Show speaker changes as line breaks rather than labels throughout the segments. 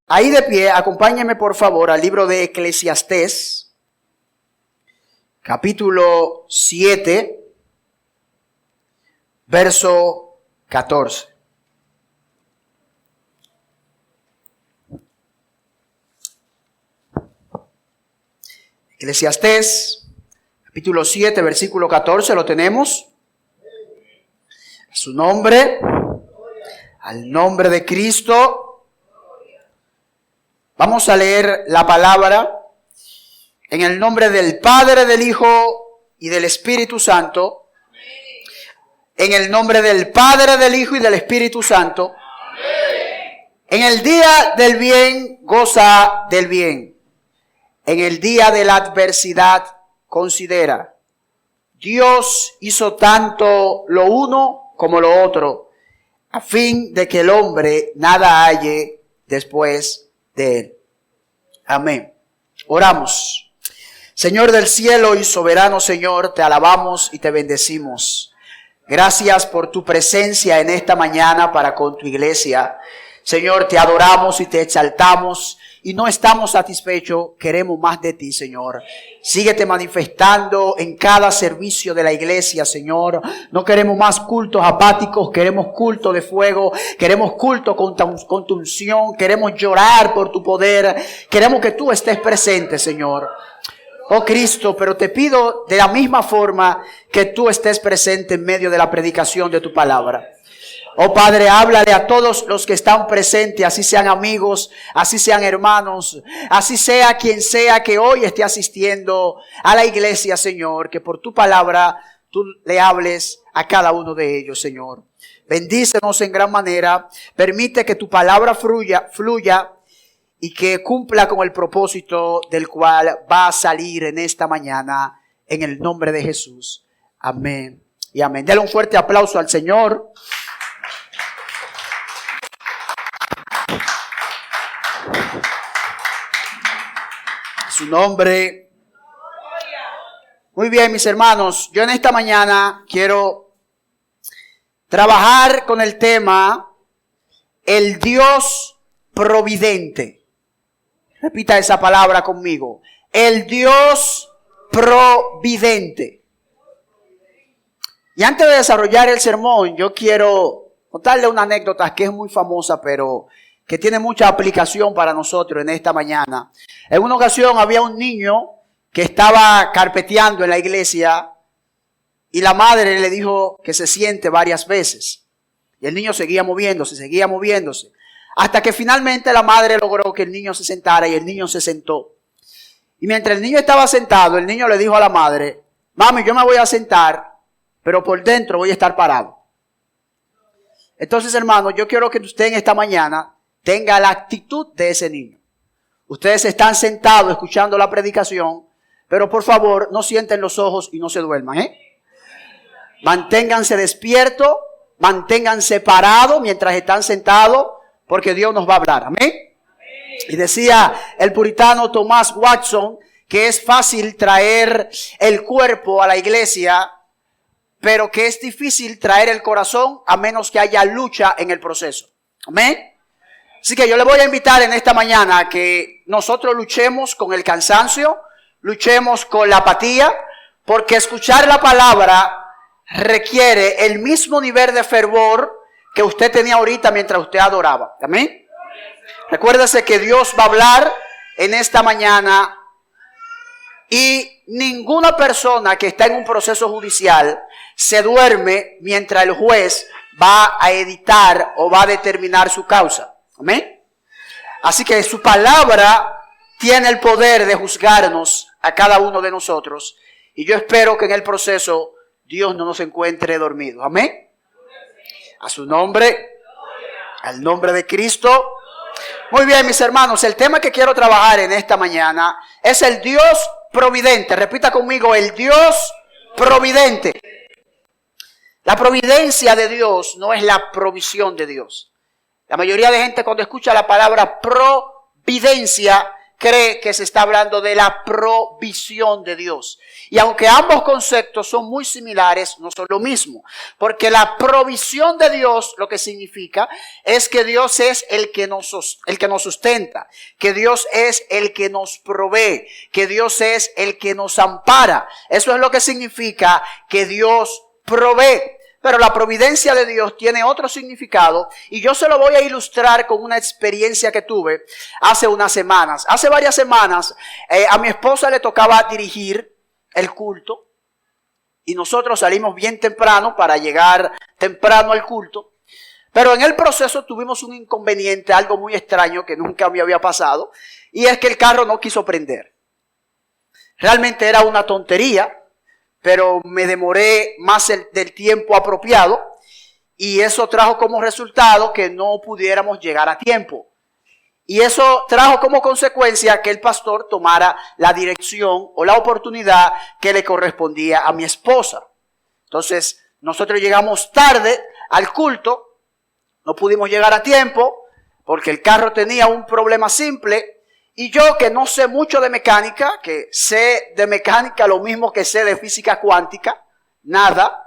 Ahí de pie, acompáñenme por favor al libro de Eclesiastés, capítulo 7, verso 14. Eclesiastés, capítulo 7, versículo 14, ¿lo tenemos? A su nombre, al nombre de Cristo. Vamos a leer la palabra en el nombre del Padre, del Hijo y del Espíritu Santo. En el nombre del Padre, del Hijo y del Espíritu Santo. En el día del bien, goza del bien. En el día de la adversidad, considera. Dios hizo tanto lo uno como lo otro, a fin de que el hombre nada halle después de él. Amén. Oramos. Señor del cielo y soberano Señor, te alabamos y te bendecimos. Gracias por tu presencia en esta mañana para con tu iglesia. Señor, te adoramos y te exaltamos y no estamos satisfechos, queremos más de ti, Señor. Síguete manifestando en cada servicio de la iglesia, Señor. No queremos más cultos apáticos, queremos culto de fuego, queremos culto con tu unción, queremos llorar por tu poder, queremos que tú estés presente, Señor. Oh Cristo, pero te pido de la misma forma que tú estés presente en medio de la predicación de tu palabra. Oh Padre, háblale a todos los que están presentes, así sean amigos, así sean hermanos, así sea quien sea que hoy esté asistiendo a la iglesia, Señor, que por tu palabra tú le hables a cada uno de ellos, Señor. Bendícenos en gran manera, permite que tu palabra fluya y que cumpla con el propósito del cual va a salir en esta mañana, en el nombre de Jesús. Amén y amén. Dale un fuerte aplauso al Señor. Su nombre. Muy bien, mis hermanos, yo en esta mañana quiero trabajar con el tema el Dios providente. Repita esa palabra conmigo. El Dios providente. Y antes de desarrollar el sermón, yo quiero contarle una anécdota que es muy famosa, pero que tiene mucha aplicación para nosotros en esta mañana. En una ocasión había un niño que estaba carpeteando en la iglesia y la madre le dijo que se siente varias veces. Y el niño seguía moviéndose, hasta que finalmente la madre logró que el niño se sentara y el niño se sentó. Y mientras el niño estaba sentado, el niño le dijo a la madre: mami, yo me voy a sentar, pero por dentro voy a estar parado. Entonces, hermano, yo quiero que usted en esta mañana tenga la actitud de ese niño. Ustedes están sentados escuchando la predicación, pero por favor no sienten los ojos y no se duerman, Manténganse despiertos, manténganse parados mientras están sentados, porque Dios nos va a hablar, amén. Y decía el puritano Thomas Watson que es fácil traer el cuerpo a la iglesia, pero que es difícil traer el corazón a menos que haya lucha en el proceso, amén. Así que yo le voy a invitar en esta mañana a que nosotros luchemos con el cansancio, luchemos con la apatía, porque escuchar la palabra requiere el mismo nivel de fervor que usted tenía ahorita mientras usted adoraba. ¿Amén? Recuérdese que Dios va a hablar en esta mañana y ninguna persona que está en un proceso judicial se duerme mientras el juez va a editar o va a determinar su causa. Amén. Así que su palabra tiene el poder de juzgarnos a cada uno de nosotros. Y yo espero que en el proceso Dios no nos encuentre dormidos. Amén. A su nombre, al nombre de Cristo. Muy bien, mis hermanos, el tema que quiero trabajar en esta mañana es el Dios providente. Repita conmigo, el Dios providente. La providencia de Dios no es la provisión de Dios. La mayoría de gente cuando escucha la palabra providencia cree que se está hablando de la provisión de Dios. Y aunque ambos conceptos son muy similares, no son lo mismo. Porque la provisión de Dios lo que significa es que Dios es el que nos sustenta, que Dios es el que nos provee, que Dios es el que nos ampara. Eso es lo que significa que Dios provee. Pero la providencia de Dios tiene otro significado y yo se lo voy a ilustrar con una experiencia que tuve hace unas semanas. Hace varias semanas a mi esposa le tocaba dirigir el culto y nosotros salimos bien temprano para llegar temprano al culto. Pero en el proceso tuvimos un inconveniente, algo muy extraño que nunca me había pasado, y es que el carro no quiso prender. Realmente era una tontería, pero me demoré más del tiempo apropiado y eso trajo como resultado que no pudiéramos llegar a tiempo. Y eso trajo como consecuencia que el pastor tomara la dirección o la oportunidad que le correspondía a mi esposa. Entonces, nosotros llegamos tarde al culto, no pudimos llegar a tiempo porque el carro tenía un problema simple. Y yo, que no sé mucho de mecánica, que sé de mecánica lo mismo que sé de física cuántica, nada.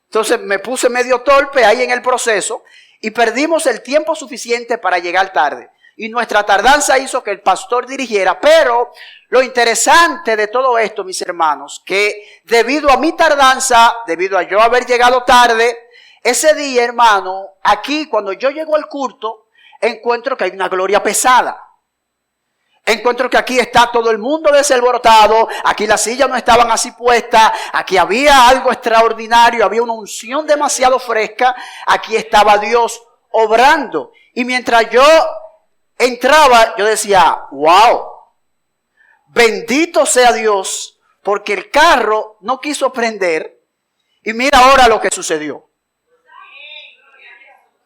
Entonces me puse medio torpe ahí en el proceso y perdimos el tiempo suficiente para llegar tarde. Y nuestra tardanza hizo que el pastor dirigiera. Pero lo interesante de todo esto, mis hermanos, que debido a mi tardanza, debido a yo haber llegado tarde, ese día, hermano, aquí cuando yo llego al culto, encuentro que hay una gloria pesada. Encuentro que aquí está todo el mundo desalborotado, aquí las sillas no estaban así puestas, aquí había algo extraordinario, había una unción demasiado fresca, aquí estaba Dios obrando. Y mientras yo entraba, yo decía, wow, bendito sea Dios, porque el carro no quiso prender y mira ahora lo que sucedió.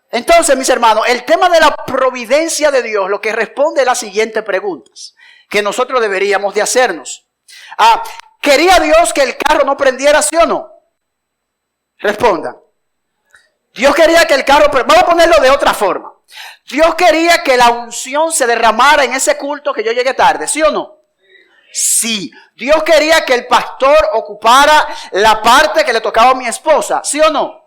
Entonces, mis hermanos, el tema de la providencia de Dios lo que responde a las siguientes preguntas que nosotros deberíamos de hacernos. ¿Quería Dios que el carro no prendiera, sí o no? Respondan. Dios quería que el carro, vamos a ponerlo de otra forma. Dios quería que la unción se derramara en ese culto que yo llegué tarde, ¿sí o no? Sí. Dios quería que el pastor ocupara la parte que le tocaba a mi esposa, ¿sí o no?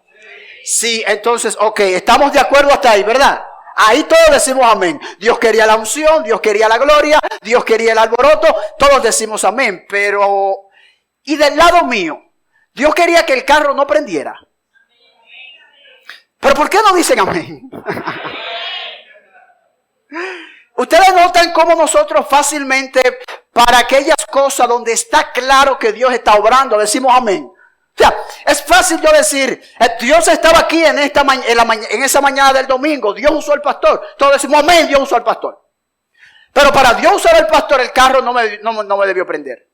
Sí, entonces, ok, estamos de acuerdo hasta ahí, ¿verdad? Ahí todos decimos amén. Dios quería la unción, Dios quería la gloria, Dios quería el alboroto, todos decimos amén. Pero, y del lado mío, Dios quería que el carro no prendiera. ¿Pero por qué no dicen amén? Ustedes notan cómo nosotros fácilmente, para aquellas cosas donde está claro que Dios está obrando, decimos amén. O sea, es fácil yo decir, Dios estaba aquí en esa mañana del domingo, Dios usó al pastor. Todos decimos, amén, Dios usó al pastor. Pero para Dios usar al pastor, el carro no me debió prender.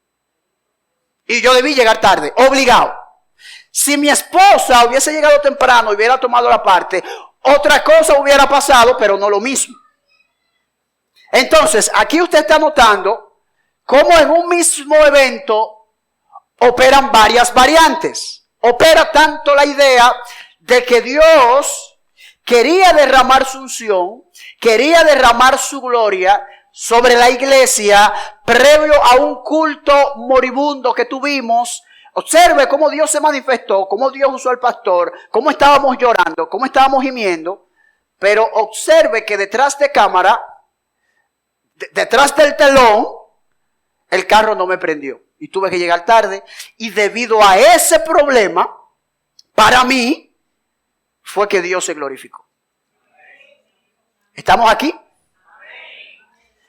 Y yo debí llegar tarde, obligado. Si mi esposa hubiese llegado temprano y hubiera tomado la parte, otra cosa hubiera pasado, pero no lo mismo. Entonces, aquí usted está notando cómo en un mismo evento operan varias variantes. Opera tanto la idea de que Dios quería derramar su unción, quería derramar su gloria sobre la iglesia previo a un culto moribundo que tuvimos. Observe cómo Dios se manifestó, cómo Dios usó al pastor, cómo estábamos llorando, cómo estábamos gimiendo. Pero observe que detrás de cámara, detrás del telón, el carro no me prendió. Y tuve que llegar tarde. Y debido a ese problema, para mí, fue que Dios se glorificó. ¿Estamos aquí?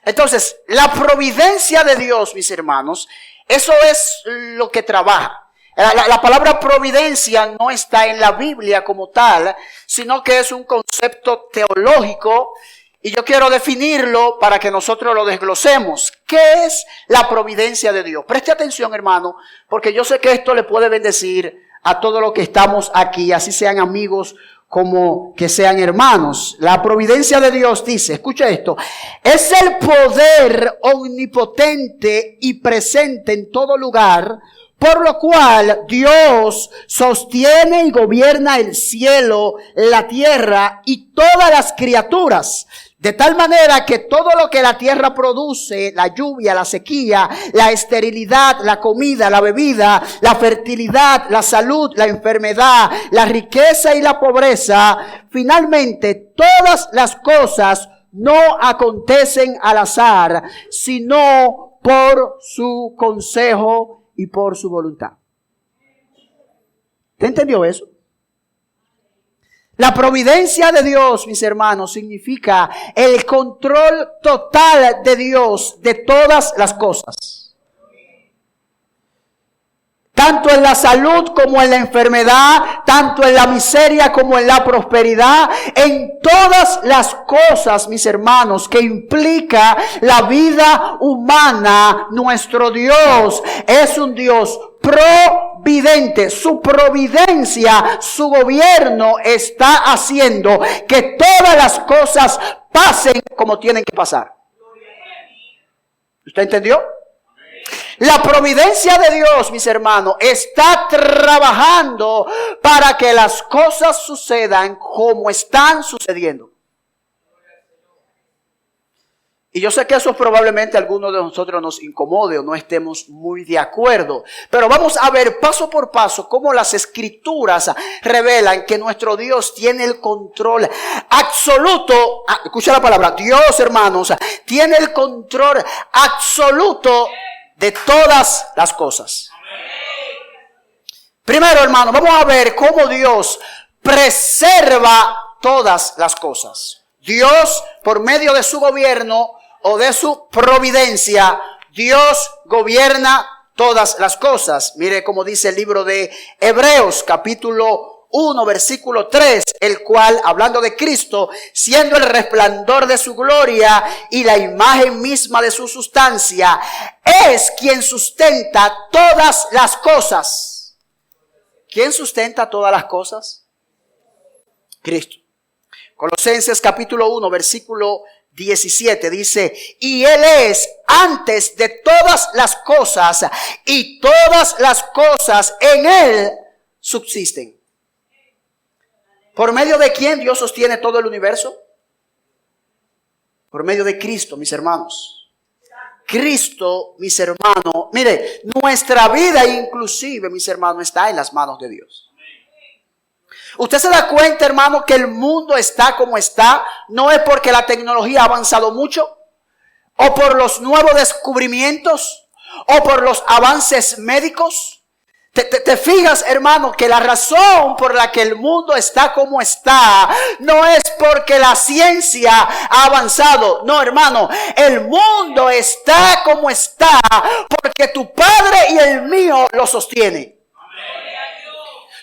Entonces, la providencia de Dios, mis hermanos, eso es lo que trabaja. La palabra providencia no está en la Biblia como tal, sino que es un concepto teológico. Y yo quiero definirlo para que nosotros lo desglosemos. ¿Qué es la providencia de Dios? Preste atención, hermano, porque yo sé que esto le puede bendecir a todos los que estamos aquí, así sean amigos como que sean hermanos. La providencia de Dios dice, escucha esto, es el poder omnipotente y presente en todo lugar, por lo cual Dios sostiene y gobierna el cielo, la tierra y todas las criaturas. De tal manera que todo lo que la tierra produce, la lluvia, la sequía, la esterilidad, la comida, la bebida, la fertilidad, la salud, la enfermedad, la riqueza y la pobreza, finalmente todas las cosas no acontecen al azar, sino por su consejo y por su voluntad. ¿Te entendió eso? La providencia de Dios, mis hermanos, significa el control total de Dios de todas las cosas. Tanto en la salud como en la enfermedad, tanto en la miseria como en la prosperidad, en todas las cosas, mis hermanos, que implica la vida humana, nuestro Dios es un Dios providente. Su providencia, su gobierno está haciendo que todas las cosas pasen como tienen que pasar. ¿Usted entendió? La providencia de Dios, mis hermanos, está trabajando para que las cosas sucedan como están sucediendo. Y yo sé que eso probablemente a algunos de nosotros nos incomode o no estemos muy de acuerdo. Pero vamos a ver paso por paso cómo las escrituras revelan que nuestro Dios tiene el control absoluto. Escucha la palabra, Dios, hermanos, tiene el control absoluto de todas las cosas. Primero, hermano, vamos a ver cómo Dios preserva todas las cosas. Dios, por medio de su gobierno o de su providencia, Dios gobierna todas las cosas. Mire cómo dice el libro de Hebreos, capítulo 1, versículo 3, el cual, hablando de Cristo, siendo el resplandor de su gloria y la imagen misma de su sustancia, es quien sustenta todas las cosas. ¿Quién sustenta todas las cosas? Cristo. Colosenses capítulo 1, versículo 17 dice, y Él es antes de todas las cosas, y todas las cosas en Él subsisten. ¿Por medio de quién Dios sostiene todo el universo? Por medio de Cristo, mis hermanos. Cristo, mis hermanos. Mire, nuestra vida inclusive, mis hermanos, está en las manos de Dios. Usted se da cuenta, hermano, que el mundo está como está. No es porque la tecnología ha avanzado mucho, o por los nuevos descubrimientos, o por los avances médicos. Te fijas, hermano, que la razón por la que el mundo está como está no es porque la ciencia ha avanzado. No, hermano, el mundo está como está porque tu Padre y el mío lo sostiene.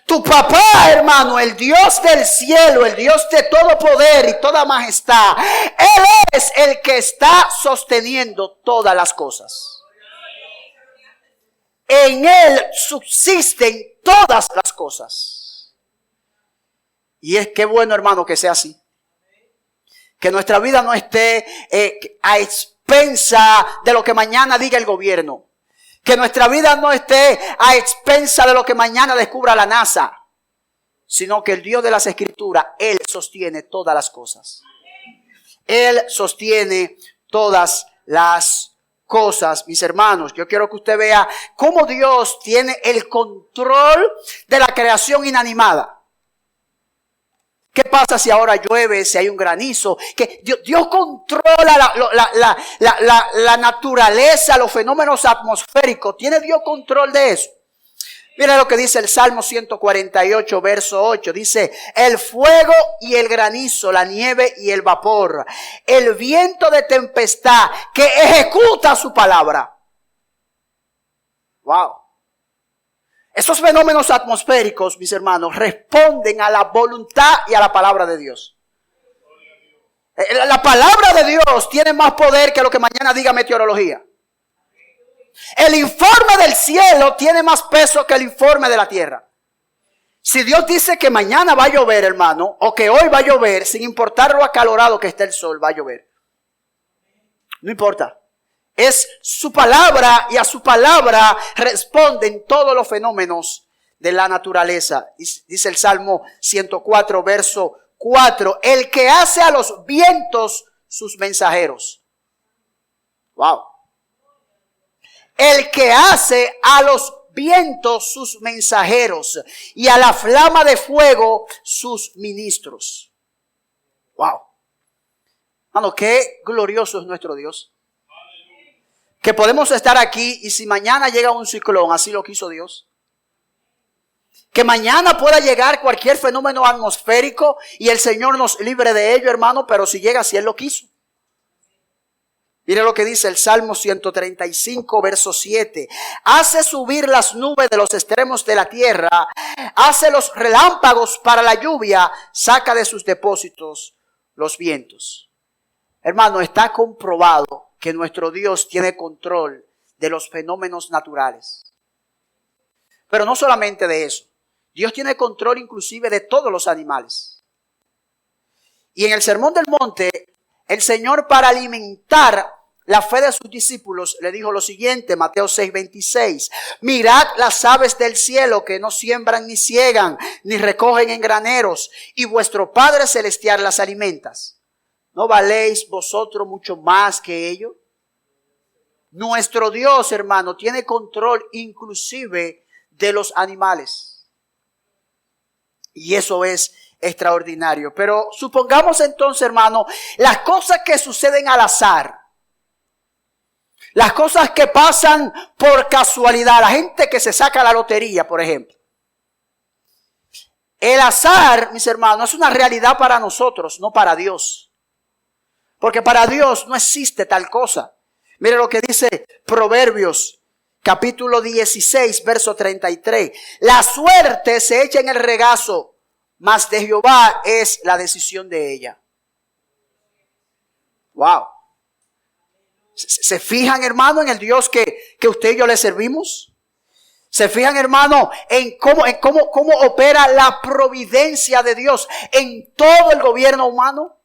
Tu papá, hermano, el Dios del cielo, el Dios de todo poder y toda majestad, Él es el que está sosteniendo todas las cosas. En Él subsisten todas las cosas. Y es que bueno, hermano, que sea así. Que nuestra vida no esté a expensa de lo que mañana diga el gobierno. Que nuestra vida no esté a expensa de lo que mañana descubra la NASA. Sino que el Dios de las Escrituras, Él sostiene todas las cosas. Él sostiene todas las cosas, mis hermanos. Yo quiero que usted vea cómo Dios tiene el control de la creación inanimada. ¿Qué pasa si ahora llueve, si hay un granizo? Que Dios controla la naturaleza, los fenómenos atmosféricos. ¿Tiene Dios control de eso? Mira lo que dice el Salmo 148, verso 8. Dice, el fuego y el granizo, la nieve y el vapor, el viento de tempestad que ejecuta su palabra. Wow. Esos fenómenos atmosféricos, mis hermanos, responden a la voluntad y a la palabra de Dios. La palabra de Dios tiene más poder que lo que mañana diga meteorología. El informe del cielo tiene más peso que el informe de la tierra. Si Dios dice que mañana va a llover, hermano, o que hoy va a llover, sin importar lo acalorado que esté el sol, va a llover. No importa. Es su palabra y a su palabra responden todos los fenómenos de la naturaleza. Dice el Salmo 104, verso 4. El que hace a los vientos sus mensajeros. Wow. El que hace a los vientos sus mensajeros y a la flama de fuego sus ministros. Wow. Hermano, qué glorioso es nuestro Dios. Que podemos estar aquí y si mañana llega un ciclón, así lo quiso Dios. Que mañana pueda llegar cualquier fenómeno atmosférico y el Señor nos libre de ello, hermano, pero si llega, si Él lo quiso. Mire lo que dice el Salmo 135, verso 7. Hace subir las nubes de los extremos de la tierra, hace los relámpagos para la lluvia, saca de sus depósitos los vientos. Hermano, está comprobado que nuestro Dios tiene control de los fenómenos naturales. Pero no solamente de eso. Dios tiene control inclusive de todos los animales. Y en el Sermón del Monte, el Señor, para alimentar la fe de sus discípulos, le dijo lo siguiente, Mateo 6:26. Mirad las aves del cielo que no siembran ni ciegan, ni recogen en graneros, y vuestro Padre Celestial las alimenta. ¿No valéis vosotros mucho más que ellos? Nuestro Dios, hermano, tiene control inclusive de los animales. Y eso es extraordinario. Pero supongamos entonces, hermano, las cosas que suceden al azar. Las cosas que pasan por casualidad. La gente que se saca la lotería, por ejemplo. El azar, mis hermanos, es una realidad para nosotros, no para Dios. Porque para Dios no existe tal cosa. Mire lo que dice Proverbios, capítulo 16, verso 33. La suerte se echa en el regazo, mas de Jehová es la decisión de ella. Wow. ¿Se fijan, hermano, en el Dios que usted y yo le servimos? ¿Se fijan, hermano, en cómo opera la providencia de Dios en todo el gobierno humano?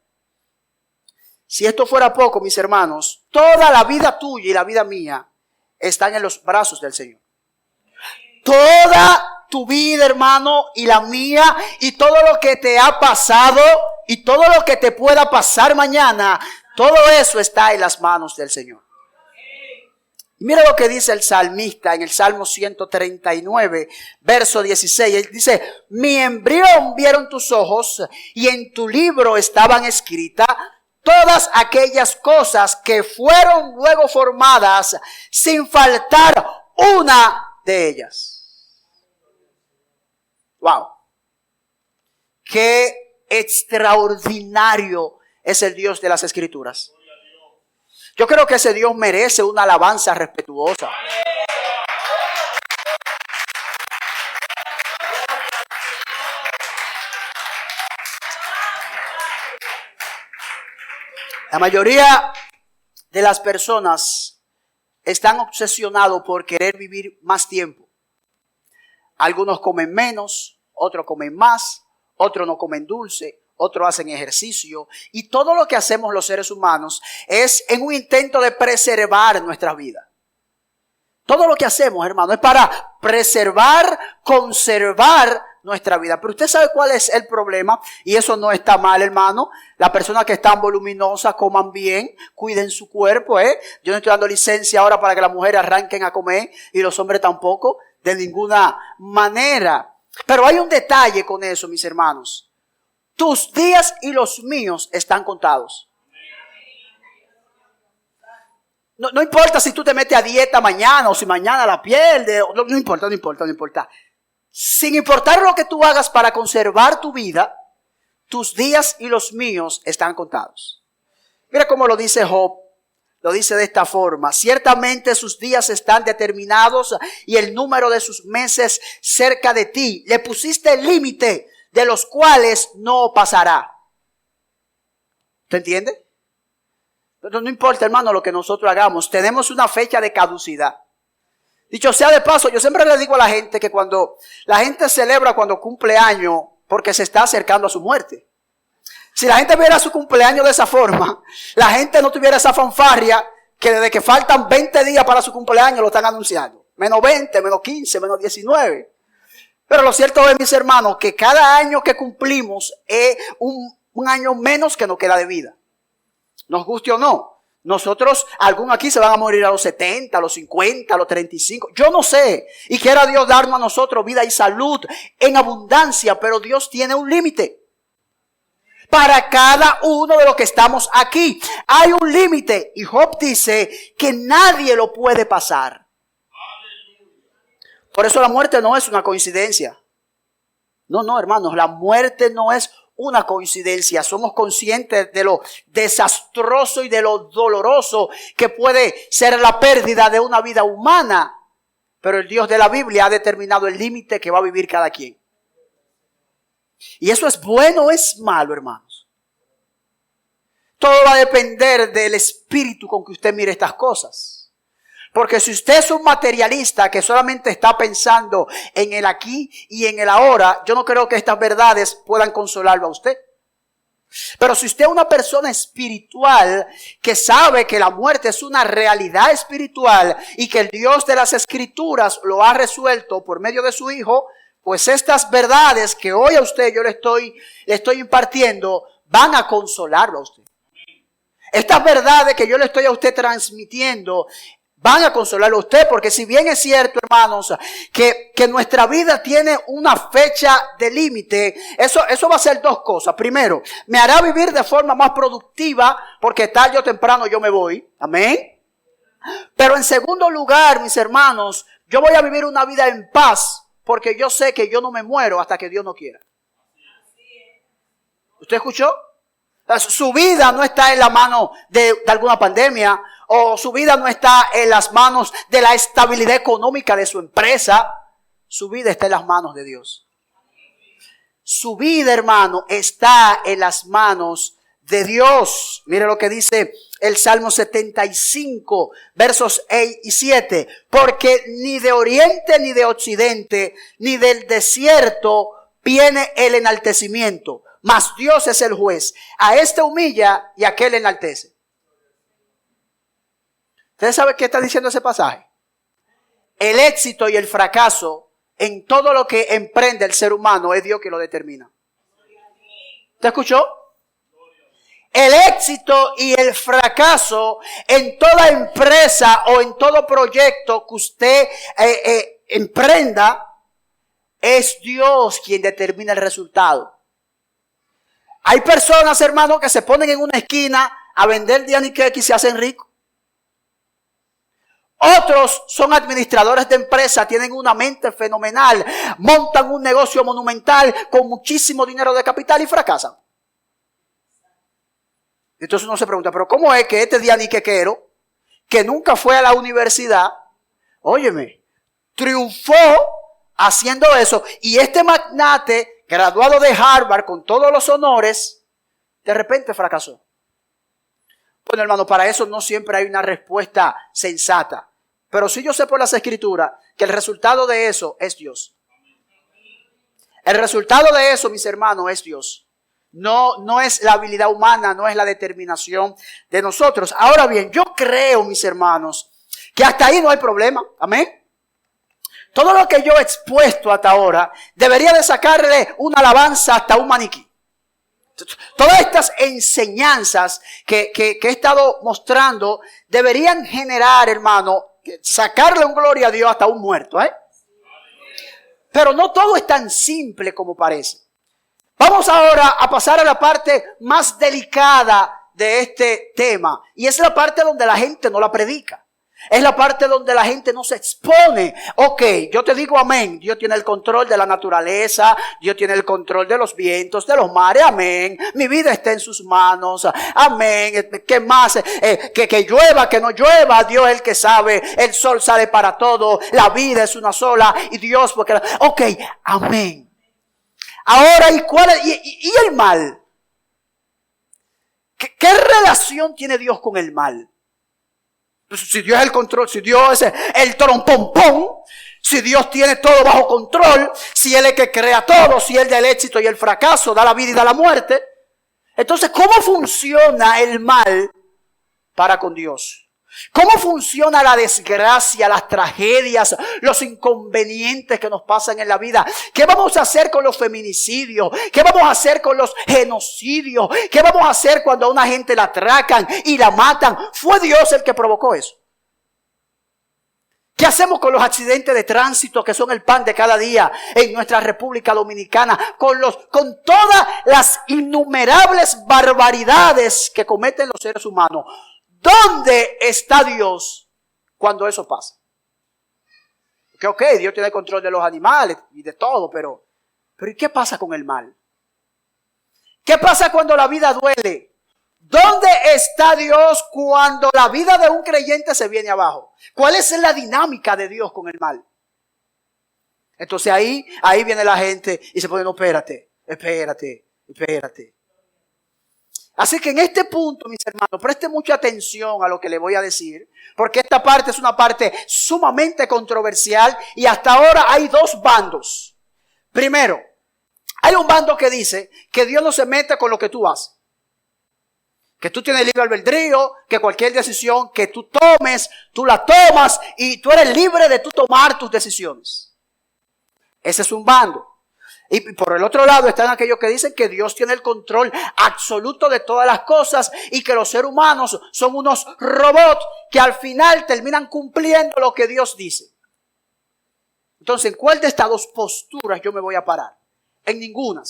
Si esto fuera poco, mis hermanos, toda la vida tuya y la vida mía están en los brazos del Señor. Toda tu vida, hermano, y la mía, y todo lo que te ha pasado, y todo lo que te pueda pasar mañana, todo eso está en las manos del Señor. Y mira lo que dice el salmista en el Salmo 139, verso 16. Él dice, mi embrión vieron tus ojos, y en tu libro estaban escritas todas aquellas cosas que fueron luego formadas, sin faltar una de ellas. Wow. Qué extraordinario es el Dios de las Escrituras. Yo creo que ese Dios merece una alabanza respetuosa. La mayoría de las personas están obsesionados por querer vivir más tiempo. Algunos comen menos, otros comen más, otros no comen dulce, otros hacen ejercicio. Y todo lo que hacemos los seres humanos es en un intento de preservar nuestra vida. Todo lo que hacemos, hermano, es para preservar, conservar nuestra vida. Pero usted sabe cuál es el problema, y eso no está mal, hermano. Las personas que están voluminosas coman bien, cuiden su cuerpo, Yo no estoy dando licencia ahora para que las mujeres arranquen a comer y los hombres tampoco, de ninguna manera. Pero hay un detalle con eso, mis hermanos. Tus días y los míos están contados. No importa si tú te metes a dieta mañana o si mañana la pierdes. No importa. Sin importar lo que tú hagas para conservar tu vida, tus días y los míos están contados. Mira cómo lo dice Job. Lo dice de esta forma. Ciertamente sus días están determinados y el número de sus meses cerca de ti. Le pusiste el límite de los cuales no pasará. ¿Te entiende? Pero no importa, hermano, lo que nosotros hagamos. Tenemos una fecha de caducidad. Dicho sea de paso, yo siempre le digo a la gente que cuando la gente celebra cuando cumple años, porque se está acercando a su muerte. Si la gente viera su cumpleaños de esa forma, la gente no tuviera esa fanfarria que desde que faltan 20 días para su cumpleaños lo están anunciando. Menos 20, menos 15, menos 19. Pero lo cierto es, mis hermanos, que cada año que cumplimos es un año menos que nos queda de vida. nos guste o no. Nosotros, algunos aquí se van a morir a los 70, a los 50, a los 35. Yo no sé. Y quiera Dios darnos a nosotros vida y salud en abundancia. Pero Dios tiene un límite. Para cada uno de los que estamos aquí. Hay un límite. Y Job dice que nadie lo puede pasar. Por eso la muerte no es una coincidencia. No, hermanos. La muerte no es una coincidencia. Somos conscientes de lo desastroso y de lo doloroso que puede ser la pérdida de una vida humana. Pero el Dios de la Biblia ha determinado el límite que va a vivir cada quien. ¿Y eso es bueno o es malo, hermanos? Todo va a depender del espíritu con que usted mire estas cosas. Porque si usted es un materialista que solamente está pensando en el aquí y en el ahora, yo no creo que estas verdades puedan consolarlo a usted. Pero si usted es una persona espiritual que sabe que la muerte es una realidad espiritual y que el Dios de las Escrituras lo ha resuelto por medio de su Hijo, pues estas verdades que hoy a usted yo le estoy impartiendo van a consolarlo a usted. Estas verdades que yo le estoy a usted transmitiendo van a consolarlo a usted, porque si bien es cierto, hermanos, que nuestra vida tiene una fecha de límite, eso va a ser dos cosas. Primero, me hará vivir de forma más productiva, porque tarde o temprano yo me voy. Amén. Pero en segundo lugar, mis hermanos, yo voy a vivir una vida en paz, porque yo sé que yo no me muero hasta que Dios no quiera. ¿Usted escuchó? Su vida no está en la mano de alguna pandemia, o su vida no está en las manos de la estabilidad económica de su empresa. Su vida está en las manos de Dios. Su vida, hermano, está en las manos de Dios. Mire lo que dice el Salmo 75, versos 6 y 7. Porque ni de oriente ni de occidente, ni del desierto viene el enaltecimiento. Mas Dios es el juez. A este humilla y a aquel enaltece. ¿Ustedes saben qué está diciendo ese pasaje? El éxito y el fracaso en todo lo que emprende el ser humano es Dios que lo determina. ¿Te escuchó? El éxito y el fracaso en toda empresa o en todo proyecto que usted emprenda, es Dios quien determina el resultado. Hay personas, hermanos, que se ponen en una esquina a vender dianiqueques y se hacen ricos. Otros son administradores de empresas, tienen una mente fenomenal, montan un negocio monumental con muchísimo dinero de capital y fracasan. Entonces uno se pregunta, pero ¿cómo es que este dianiquequero, que nunca fue a la universidad, óyeme, triunfó haciendo eso? Y este magnate, graduado de Harvard con todos los honores, de repente fracasó. Bueno, hermano, para eso no siempre hay una respuesta sensata. Pero sí yo sé por las Escrituras que el resultado de eso es Dios. El resultado de eso, mis hermanos, es Dios. No es la habilidad humana, no es la determinación de nosotros. Ahora bien, yo creo, mis hermanos, que hasta ahí no hay problema. Amén. Todo lo que yo he expuesto hasta ahora debería de sacarle una alabanza hasta un maniquí. Todas estas enseñanzas que he estado mostrando deberían generar, hermano, sacarle un gloria a Dios hasta un muerto. Pero no todo es tan simple como parece. Vamos ahora a pasar a la parte más delicada de este tema. Y es la parte donde la gente no la predica. Es la parte donde la gente no se expone. Ok, yo te digo amén. Dios tiene el control de la naturaleza. Dios tiene el control de los vientos, de los mares. Amén. Mi vida está en sus manos. Amén. ¿Qué más? Que llueva, que no llueva. Dios es el que sabe. El sol sale para todo. La vida es una sola. Y Dios, porque... Ok, amén. Ahora, ¿y el mal? ¿Qué relación tiene Dios con el mal? Si Dios es el control, si Dios es el trompompón, si Dios tiene todo bajo control, si Él es el que crea todo, si Él da el éxito y el fracaso, da la vida y da la muerte, entonces ¿cómo funciona el mal para con Dios? ¿Cómo funciona la desgracia, las tragedias, los inconvenientes que nos pasan en la vida? ¿Qué vamos a hacer con los feminicidios? ¿Qué vamos a hacer con los genocidios? ¿Qué vamos a hacer cuando a una gente la atracan y la matan? Fue Dios el que provocó eso. ¿Qué hacemos con los accidentes de tránsito que son el pan de cada día en nuestra República Dominicana? Con todas las innumerables barbaridades que cometen los seres humanos. ¿Dónde está Dios cuando eso pasa? Porque Dios tiene control de los animales y de todo, pero ¿y qué pasa con el mal? ¿Qué pasa cuando la vida duele? ¿Dónde está Dios cuando la vida de un creyente se viene abajo? ¿Cuál es la dinámica de Dios con el mal? Entonces ahí viene la gente y se pone, no, espérate. Así que en este punto, mis hermanos, preste mucha atención a lo que le voy a decir, porque esta parte es una parte sumamente controversial y hasta ahora hay dos bandos. Primero, hay un bando que dice que Dios no se mete con lo que tú haces. Que tú tienes libre albedrío, que cualquier decisión que tú tomes, tú la tomas y tú eres libre de tú tomar tus decisiones. Ese es un bando. Y por el otro lado están aquellos que dicen que Dios tiene el control absoluto de todas las cosas y que los seres humanos son unos robots que al final terminan cumpliendo lo que Dios dice. Entonces, ¿en cuál de estas dos posturas yo me voy a parar? En ninguna.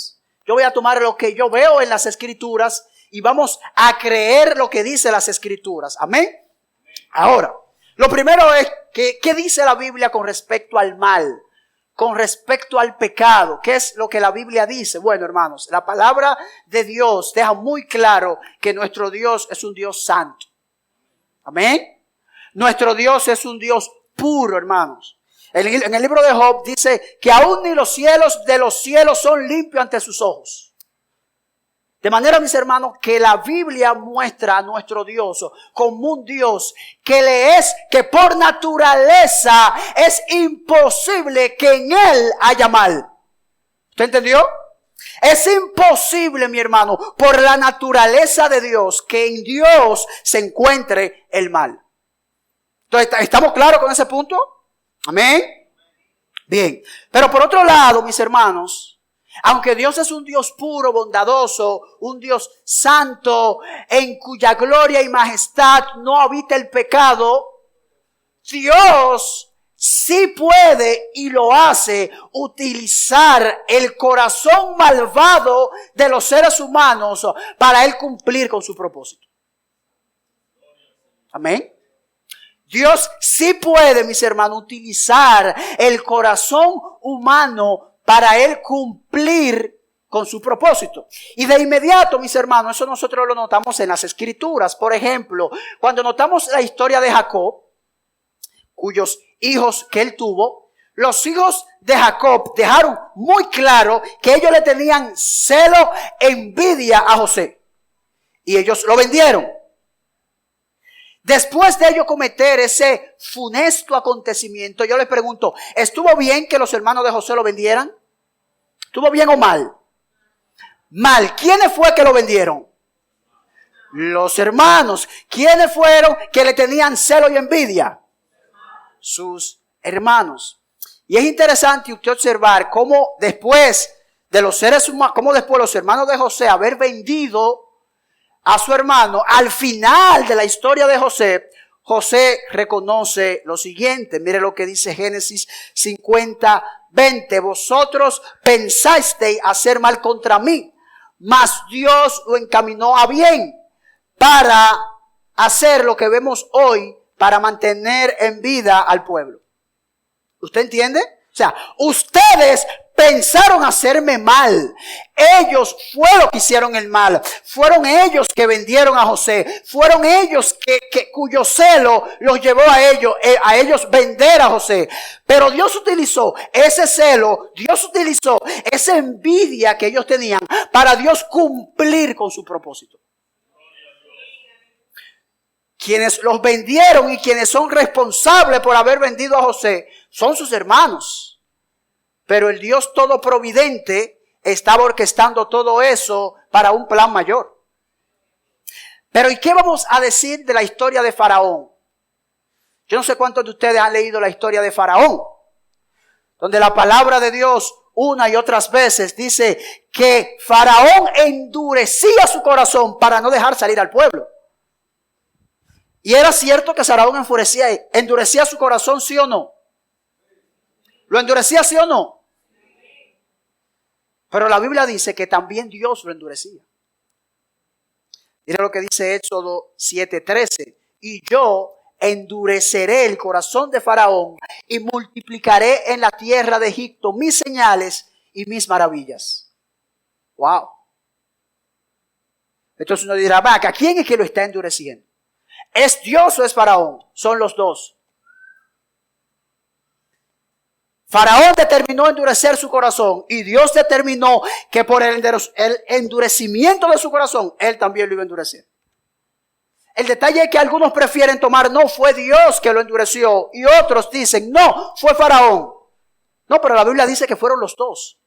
Yo voy a tomar lo que yo veo en las Escrituras y vamos a creer lo que dice las Escrituras. Amén. Ahora, lo primero es que, ¿qué dice la Biblia con respecto al mal? Con respecto al pecado. ¿Qué es lo que la Biblia dice? Bueno, hermanos, la palabra de Dios deja muy claro que nuestro Dios es un Dios santo. Amén. Nuestro Dios es un Dios puro, hermanos. En el libro de Job dice que aún ni los cielos de los cielos son limpios ante sus ojos. De manera, mis hermanos, que la Biblia muestra a nuestro Dios como un Dios que por naturaleza es imposible que en Él haya mal. ¿Usted entendió? Es imposible, mi hermano, por la naturaleza de Dios, que en Dios se encuentre el mal. Entonces, ¿estamos claros con ese punto? Amén. Bien. Pero por otro lado, mis hermanos, aunque Dios es un Dios puro, bondadoso, un Dios santo, en cuya gloria y majestad no habita el pecado, Dios sí puede y lo hace utilizar el corazón malvado de los seres humanos para Él cumplir con su propósito. Amén. Dios sí puede, mis hermanos, utilizar el corazón humano para Él cumplir con su propósito. Y de inmediato, mis hermanos, eso nosotros lo notamos en las Escrituras. Por ejemplo, cuando notamos la historia de Jacob, cuyos hijos que él tuvo, los hijos de Jacob dejaron muy claro que ellos le tenían celo, envidia a José. Y ellos lo vendieron. Después de ellos cometer ese funesto acontecimiento, yo les pregunto, ¿estuvo bien que los hermanos de José lo vendieran? ¿Estuvo bien o mal? Mal. ¿Quiénes fue que lo vendieron? Los hermanos. ¿Quiénes fueron que le tenían celo y envidia? Sus hermanos. Y es interesante usted observar cómo después de los seres humanos, cómo después los hermanos de José haber vendido a su hermano, al final de la historia de José, José reconoce lo siguiente. Mire lo que dice Génesis 50:20. Vosotros pensasteis hacer mal contra mí, mas Dios lo encaminó a bien para hacer lo que vemos hoy, para mantener en vida al pueblo. ¿Usted entiende? O sea, ustedes pensaron hacerme mal. Ellos fueron que hicieron el mal. Fueron ellos que vendieron a José. Fueron ellos cuyo celo los llevó a ellos vender a José. Pero Dios utilizó ese celo, Dios utilizó esa envidia que ellos tenían para Dios cumplir con su propósito. Quienes los vendieron y quienes son responsables por haber vendido a José son sus hermanos. Pero el Dios todoprovidente estaba orquestando todo eso para un plan mayor. Pero ¿y qué vamos a decir de la historia de Faraón? Yo no sé cuántos de ustedes han leído la historia de Faraón, donde la palabra de Dios una y otras veces dice que Faraón endurecía su corazón para no dejar salir al pueblo. Y era cierto que Faraón endurecía su corazón, ¿sí o no? ¿Lo endurecía, sí o no? Pero la Biblia dice que también Dios lo endurecía. Mira lo que dice Éxodo 7:13. Y yo endureceré el corazón de Faraón y multiplicaré en la tierra de Egipto mis señales y mis maravillas. Wow. Entonces uno dirá, vaca, ¿quién es que lo está endureciendo? ¿Es Dios o es Faraón? Son los dos. Faraón determinó endurecer su corazón y Dios determinó que por el endurecimiento de su corazón, Él también lo iba a endurecer. El detalle es que algunos prefieren tomar, no fue Dios que lo endureció, y otros dicen, no, fue Faraón. No, pero la Biblia dice que fueron los dos.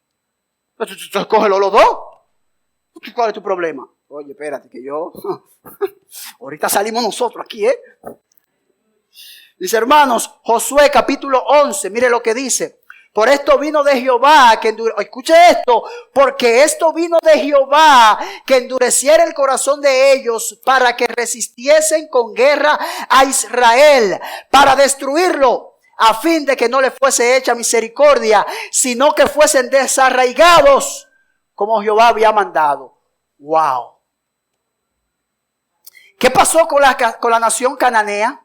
Entonces, cógelo los dos. ¿Cuál es tu problema? Oye, espérate, que yo... ahorita salimos nosotros aquí, ¿eh? Dice, hermanos, Josué capítulo 11, mire lo que dice. Por esto vino de Jehová que escuche esto, porque esto vino de Jehová que endureciera el corazón de ellos para que resistiesen con guerra a Israel, para destruirlo, a fin de que no le fuese hecha misericordia, sino que fuesen desarraigados como Jehová había mandado. Wow. ¿Qué pasó con la nación cananea?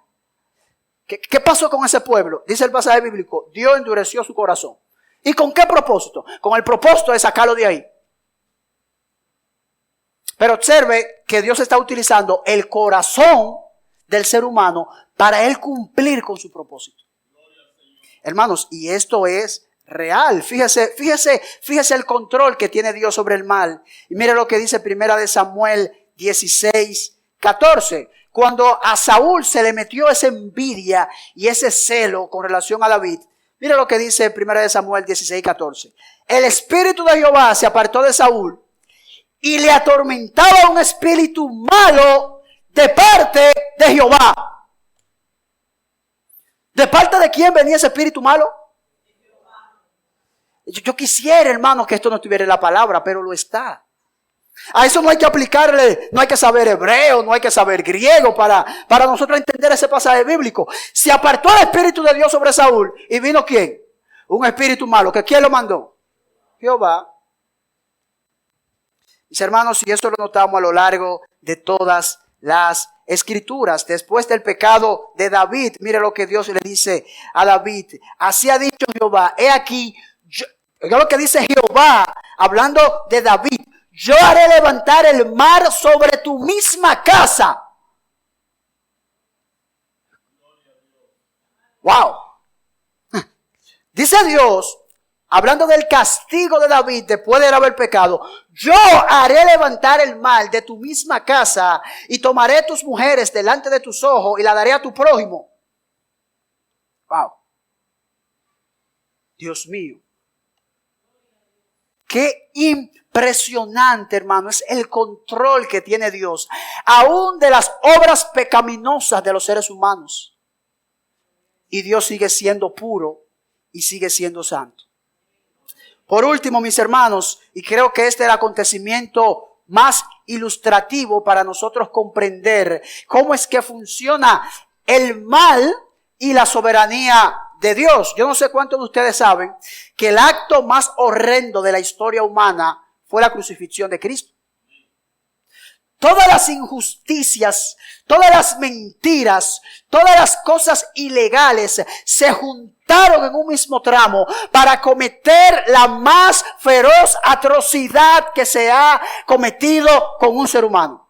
¿Qué pasó con ese pueblo? Dice el pasaje bíblico, Dios endureció su corazón. ¿Y con qué propósito? Con el propósito de sacarlo de ahí. Pero observe que Dios está utilizando el corazón del ser humano para él cumplir con su propósito. Hermanos, y esto es real. Fíjese el control que tiene Dios sobre el mal. Y mire lo que dice 1 Samuel 16:14. Cuando a Saúl se le metió esa envidia y ese celo con relación a David, mira lo que dice 1 Samuel 16:14. El espíritu de Jehová se apartó de Saúl y le atormentaba un espíritu malo de parte de Jehová. ¿De parte de quién venía ese espíritu malo? Yo quisiera, hermanos, que esto no estuviera en la palabra, pero lo está. A eso no hay que aplicarle, no hay que saber hebreo, no hay que saber griego para nosotros entender ese pasaje bíblico. Se apartó el espíritu de Dios sobre Saúl y vino ¿quién? Un espíritu malo. ¿Que quién lo mandó? Jehová. Mis hermanos, y eso lo notamos a lo largo de todas las escrituras. Después del pecado de David, mire lo que Dios le dice a David. Así ha dicho Jehová, he aquí, oiga lo que dice Jehová, hablando de David. Yo haré levantar el mar sobre tu misma casa. Wow. Dice Dios, hablando del castigo de David después de haber pecado. Yo haré levantar el mar de tu misma casa y tomaré tus mujeres delante de tus ojos y la daré a tu prójimo. Wow. Dios mío. Qué impresionante, hermano, es el control que tiene Dios, aún de las obras pecaminosas de los seres humanos. Y Dios sigue siendo puro y sigue siendo santo. Por último, mis hermanos, y creo que este es el acontecimiento más ilustrativo para nosotros comprender cómo es que funciona el mal y la soberanía de Dios. Yo no sé cuántos de ustedes saben que el acto más horrendo de la historia humana fue la crucifixión de Cristo. Todas las injusticias, todas las mentiras, todas las cosas ilegales se juntaron en un mismo tramo para cometer la más feroz atrocidad que se ha cometido con un ser humano.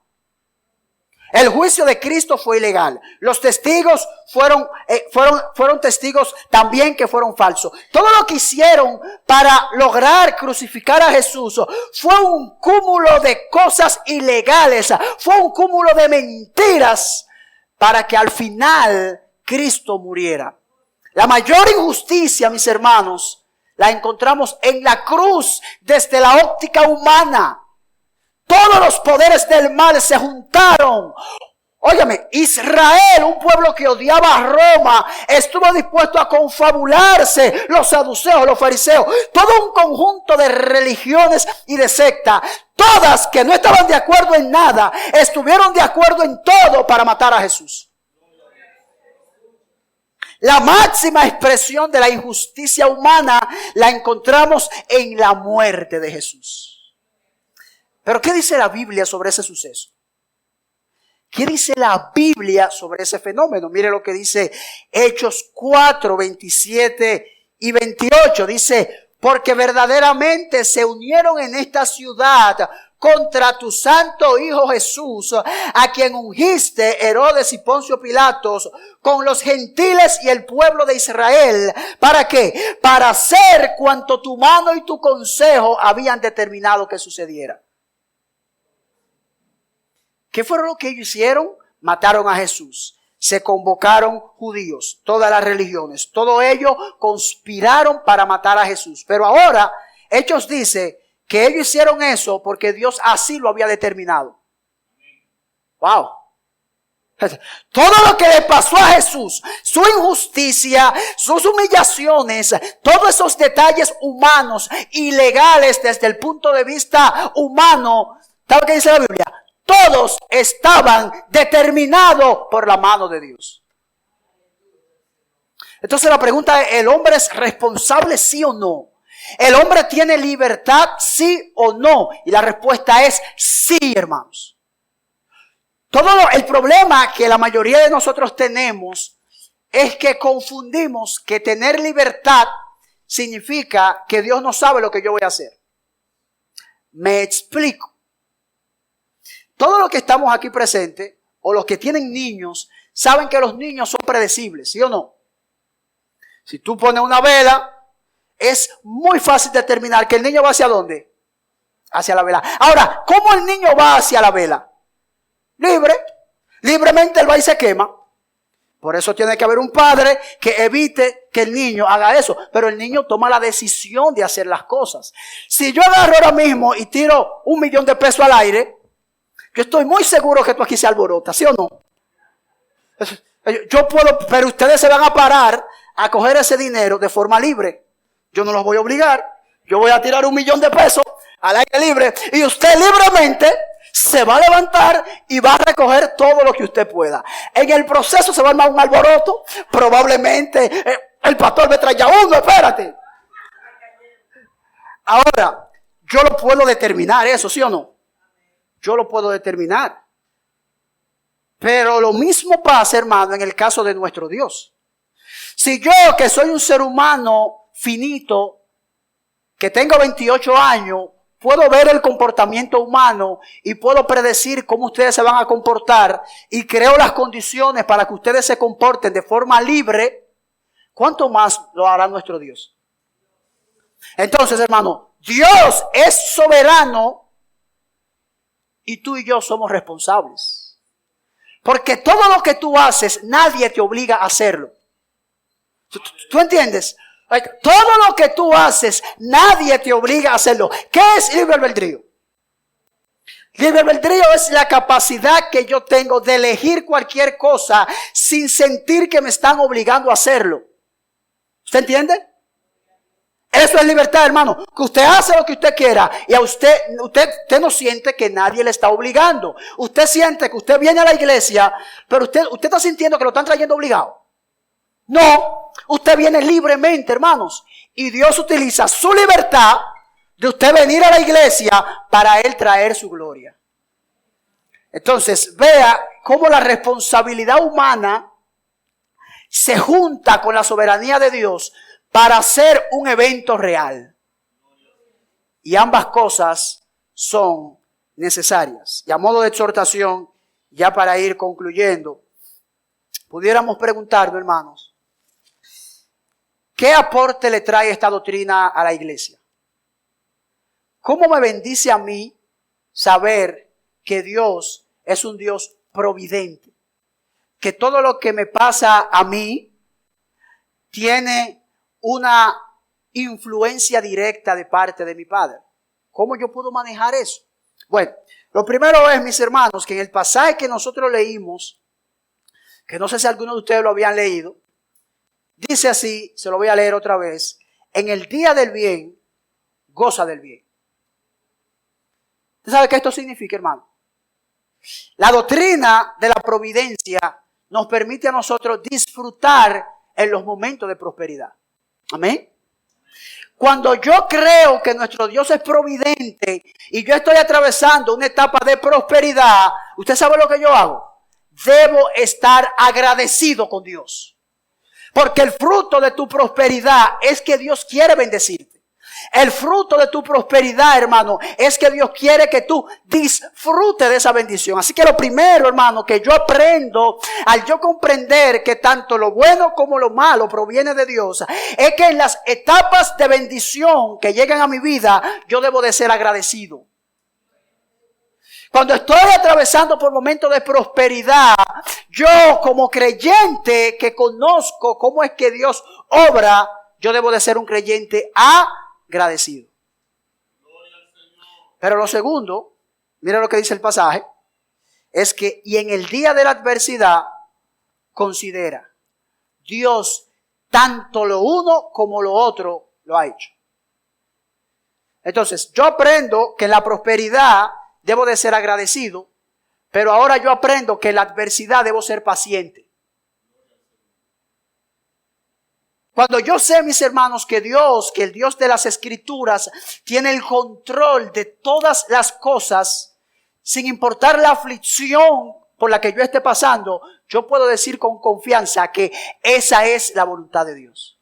El juicio de Cristo fue ilegal. Los testigos fueron testigos también que fueron falsos. Todo lo que hicieron para lograr crucificar a Jesús fue un cúmulo de cosas ilegales. Fue un cúmulo de mentiras para que al final Cristo muriera. La mayor injusticia, mis hermanos, la encontramos en la cruz desde la óptica humana. Todos los poderes del mal se juntaron Óigame, Israel, un pueblo que odiaba a Roma, estuvo dispuesto a confabularse, los saduceos, los fariseos, todo un conjunto de religiones y de sectas, todas que no estaban de acuerdo en nada, estuvieron de acuerdo en todo para matar a Jesús. La máxima expresión de la injusticia humana la encontramos en la muerte de Jesús. Pero ¿qué dice la Biblia sobre ese suceso? ¿Qué dice la Biblia sobre ese fenómeno? Mire lo que dice Hechos 4, 27 y 28. Dice, porque verdaderamente se unieron en esta ciudad contra tu santo Hijo Jesús, a quien ungiste Herodes y Poncio Pilatos, con los gentiles y el pueblo de Israel. ¿Para qué? Para hacer cuanto tu mano y tu consejo habían determinado que sucediera. ¿Qué fue lo que ellos hicieron? Mataron a Jesús. Se convocaron judíos, todas las religiones. Todo ellos conspiraron para matar a Jesús. Pero ahora, Hechos dice que ellos hicieron eso porque Dios así lo había determinado. Wow. Todo lo que le pasó a Jesús, su injusticia, sus humillaciones, todos esos detalles humanos y legales desde el punto de vista humano, ¿sabe qué dice la Biblia? Todos estaban determinados por la mano de Dios. Entonces la pregunta es, ¿el hombre es responsable sí o no? ¿El hombre tiene libertad sí o no? Y la respuesta es sí, hermanos. El problema que la mayoría de nosotros tenemos es que confundimos que tener libertad significa que Dios no sabe lo que yo voy a hacer. Me explico. Todos los que estamos aquí presentes, o los que tienen niños, saben que los niños son predecibles, ¿sí o no? Si tú pones una vela, es muy fácil determinar que el niño va hacia ¿dónde? Hacia la vela. Ahora, ¿cómo el niño va hacia la vela? Libremente él va y se quema. Por eso tiene que haber un padre que evite que el niño haga eso. Pero el niño toma la decisión de hacer las cosas. Si yo agarro ahora mismo y tiro $1,000,000 al aire, yo estoy muy seguro que esto aquí se alborota, ¿sí o no? Yo puedo, pero ustedes se van a parar a coger ese dinero de forma libre. Yo no los voy a obligar. Yo voy a tirar $1,000,000 al aire libre y usted libremente se va a levantar y va a recoger todo lo que usted pueda. En el proceso se va a armar un alboroto. Probablemente el pastor me traiga uno, espérate. Ahora, yo lo puedo determinar eso, ¿sí o no? Yo lo puedo determinar. Pero lo mismo pasa, hermano, en el caso de nuestro Dios. Si yo, que soy un ser humano finito, que tengo 28 años, puedo ver el comportamiento humano y puedo predecir cómo ustedes se van a comportar y creo las condiciones para que ustedes se comporten de forma libre, ¿cuánto más lo hará nuestro Dios? Entonces, hermano, Dios es soberano y tú y yo somos responsables. Porque todo lo que tú haces, nadie te obliga a hacerlo. ¿Tú entiendes? Todo lo que tú haces, nadie te obliga a hacerlo. ¿Qué es libre albedrío? Libre albedrío es la capacidad que yo tengo de elegir cualquier cosa sin sentir que me están obligando a hacerlo. ¿Usted entiende? Eso es libertad, hermano. Que usted hace lo que usted quiera y a usted no siente que nadie le está obligando. Usted siente que usted viene a la iglesia, pero usted está sintiendo que lo están trayendo obligado. No, usted viene libremente, hermanos. Y Dios utiliza su libertad de usted venir a la iglesia para Él traer su gloria. Entonces, vea cómo la responsabilidad humana se junta con la soberanía de Dios para hacer un evento real. Y ambas cosas son necesarias. Y a modo de exhortación, ya para ir concluyendo, pudiéramos preguntarnos, hermanos, ¿qué aporte le trae esta doctrina a la iglesia? ¿Cómo me bendice a mí saber que Dios es un Dios providente? Que todo lo que me pasa a mí tiene una influencia directa de parte de mi Padre. ¿Cómo yo puedo manejar eso? Bueno, Lo primero es, mis hermanos, que en el pasaje que nosotros leímos, que no sé si algunos de ustedes lo habían leído, dice así, se lo voy a leer otra vez: en el día del bien, goza del bien. ¿Usted sabe qué esto significa, hermano? La doctrina de la providencia nos permite a nosotros disfrutar en los momentos de prosperidad. Amén. Cuando yo creo que nuestro Dios es providente y yo estoy atravesando una etapa de prosperidad, ¿usted sabe lo que yo hago? Debo estar agradecido con Dios. Porque el fruto de tu prosperidad es que Dios quiere bendecirte. El fruto de tu prosperidad, hermano, es que Dios quiere que tú disfrutes de esa bendición. Así que lo primero, hermano, que yo aprendo al yo comprender que tanto lo bueno como lo malo proviene de Dios, es que en las etapas de bendición que llegan a mi vida, yo debo de ser agradecido. Cuando estoy atravesando por momentos de prosperidad, yo como creyente que conozco cómo es que Dios obra, yo debo de ser un creyente agradecido. Pero lo segundo, mira lo que dice el pasaje, es que y en el día de la adversidad considera, Dios tanto lo uno como lo otro lo ha hecho. Entonces yo aprendo que en la prosperidad debo de ser agradecido, pero ahora yo aprendo que en la adversidad debo ser paciente. Cuando yo sé, mis hermanos, que el Dios de las Escrituras tiene el control de todas las cosas, sin importar la aflicción por la que yo esté pasando, yo puedo decir con confianza que esa es la voluntad de Dios.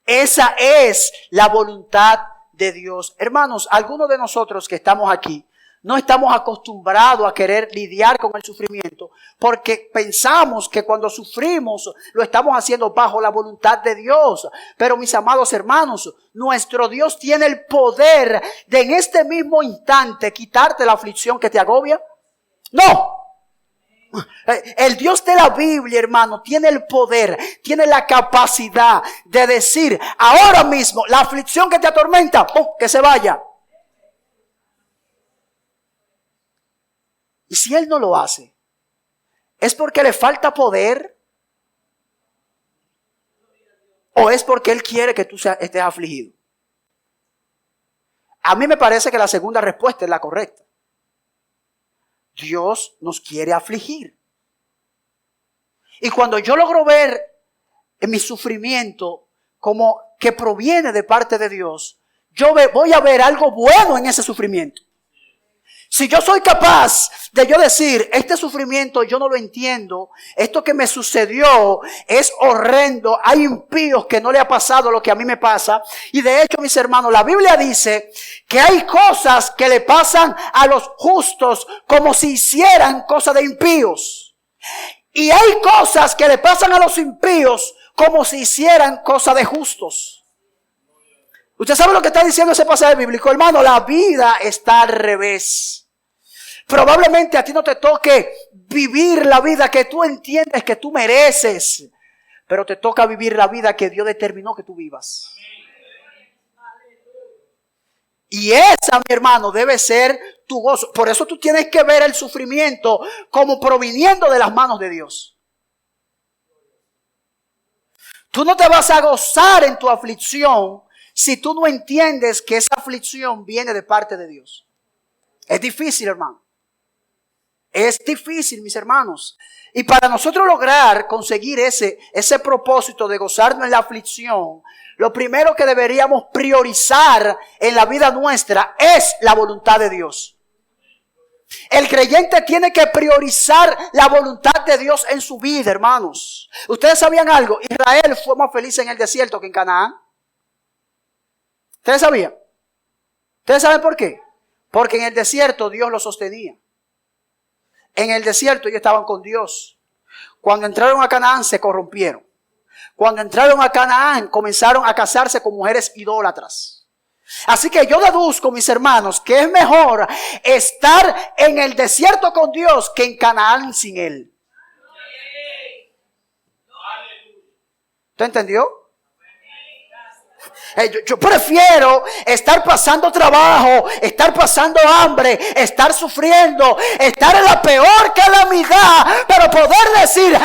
Esa es la voluntad de Dios. Hermanos, algunos de nosotros que estamos aquí no estamos acostumbrados a querer lidiar con el sufrimiento porque pensamos que cuando sufrimos lo estamos haciendo bajo la voluntad de Dios. Pero mis amados hermanos, nuestro Dios tiene el poder de en este mismo instante quitarte la aflicción que te agobia. No. El Dios de la Biblia, hermano, tiene el poder, tiene la capacidad de decir ahora mismo la aflicción que te atormenta, que se vaya. Y si Él no lo hace, ¿es porque le falta poder? ¿O es porque Él quiere que tú estés afligido? A mí me parece que la segunda respuesta es la correcta. Dios nos quiere afligir. Y cuando yo logro ver en mi sufrimiento como que proviene de parte de Dios, yo voy a ver algo bueno en ese sufrimiento. Si yo soy capaz de yo decir, este sufrimiento yo no lo entiendo, esto que me sucedió es horrendo, hay impíos que no le ha pasado lo que a mí me pasa. Y de hecho, mis hermanos, la Biblia dice que hay cosas que le pasan a los justos como si hicieran cosas de impíos. Y hay cosas que le pasan a los impíos como si hicieran cosas de justos. ¿Usted sabe lo que está diciendo ese pasaje bíblico, hermano? La vida está al revés. Probablemente a ti no te toque vivir la vida que tú entiendes que tú mereces, pero te toca vivir la vida que Dios determinó que tú vivas. Y esa, mi hermano, debe ser tu gozo. Por eso tú tienes que ver el sufrimiento como proviniendo de las manos de Dios. Tú no te vas a gozar en tu aflicción si tú no entiendes que esa aflicción viene de parte de Dios. Es difícil, hermano. Es difícil, mis hermanos. Y para nosotros lograr conseguir ese propósito de gozarnos en la aflicción, lo primero que deberíamos priorizar en la vida nuestra es la voluntad de Dios. El creyente tiene que priorizar la voluntad de Dios en su vida, hermanos. ¿Ustedes sabían algo? Israel fue más feliz en el desierto que en Canaán. ¿Ustedes sabían? ¿Ustedes saben por qué? Porque en el desierto Dios los sostenía. En el desierto ellos estaban con Dios. Cuando entraron a Canaán se corrompieron. Cuando entraron a Canaán comenzaron a casarse con mujeres idólatras. Así que yo deduzco, mis hermanos, que es mejor estar en el desierto con Dios que en Canaán sin Él. ¿Usted entendió? Yo prefiero estar pasando trabajo, estar pasando hambre, estar sufriendo, estar en la peor calamidad, pero poder decir,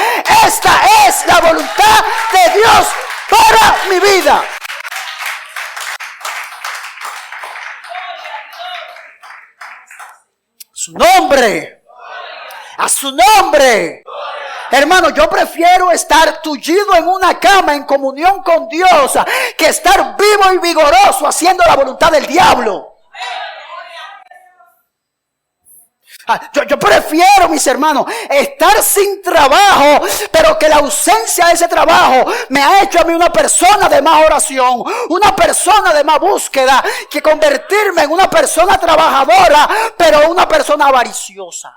esta es la voluntad de Dios para mi vida. Su nombre. A su nombre. Hermano, yo prefiero estar tullido en una cama en comunión con Dios que estar vivo y vigoroso haciendo la voluntad del diablo. Yo prefiero, mis hermanos, estar sin trabajo, pero que la ausencia de ese trabajo me ha hecho a mí una persona de más oración, una persona de más búsqueda, que convertirme en una persona trabajadora, pero una persona avariciosa.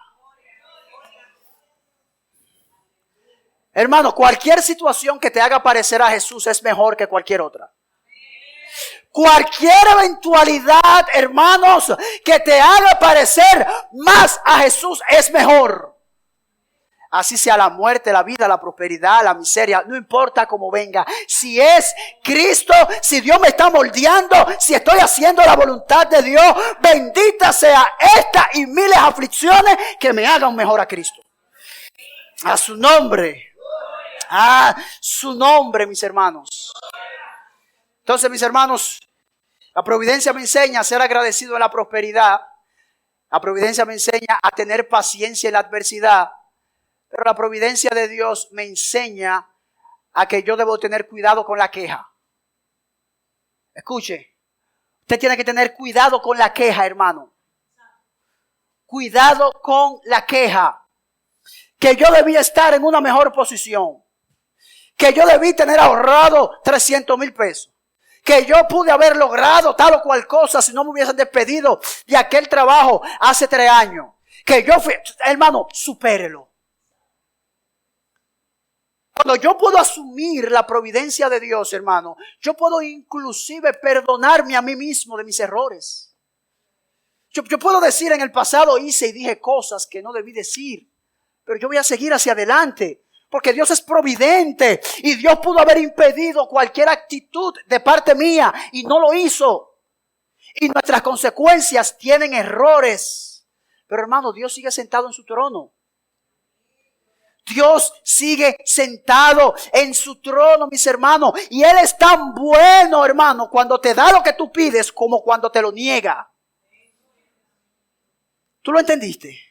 Hermano, cualquier situación que te haga parecer a Jesús es mejor que cualquier otra. Cualquier eventualidad, hermanos, que te haga parecer más a Jesús es mejor. Así sea la muerte, la vida, la prosperidad, la miseria, no importa cómo venga. Si es Cristo, si Dios me está moldeando, si estoy haciendo la voluntad de Dios, bendita sea esta y miles de aflicciones que me hagan mejor a Cristo. A su nombre. A su nombre, mis hermanos. Entonces, mis hermanos, la providencia me enseña a ser agradecido en la prosperidad. La providencia me enseña a tener paciencia en la adversidad. Pero la providencia de Dios me enseña a que yo debo tener cuidado con la queja. Escuche, usted tiene que tener cuidado con la queja, hermano. Cuidado con la queja. Que yo debía estar en una mejor posición. Que yo debí tener ahorrado 300,000 pesos. Que yo pude haber logrado tal o cual cosa si no me hubiesen despedido de aquel trabajo hace 3 años. Que yo fui, hermano, supérelo. Cuando yo puedo asumir la providencia de Dios, hermano, yo puedo inclusive perdonarme a mí mismo de mis errores. Yo puedo decir, en el pasado hice y dije cosas que no debí decir, pero yo voy a seguir hacia adelante. Porque Dios es providente y Dios pudo haber impedido cualquier actitud de parte mía y no lo hizo. Y nuestras consecuencias tienen errores. Pero hermano, Dios sigue sentado en su trono. Dios sigue sentado en su trono, mis hermanos. Y Él es tan bueno, hermano, cuando te da lo que tú pides como cuando te lo niega. ¿Tú lo entendiste?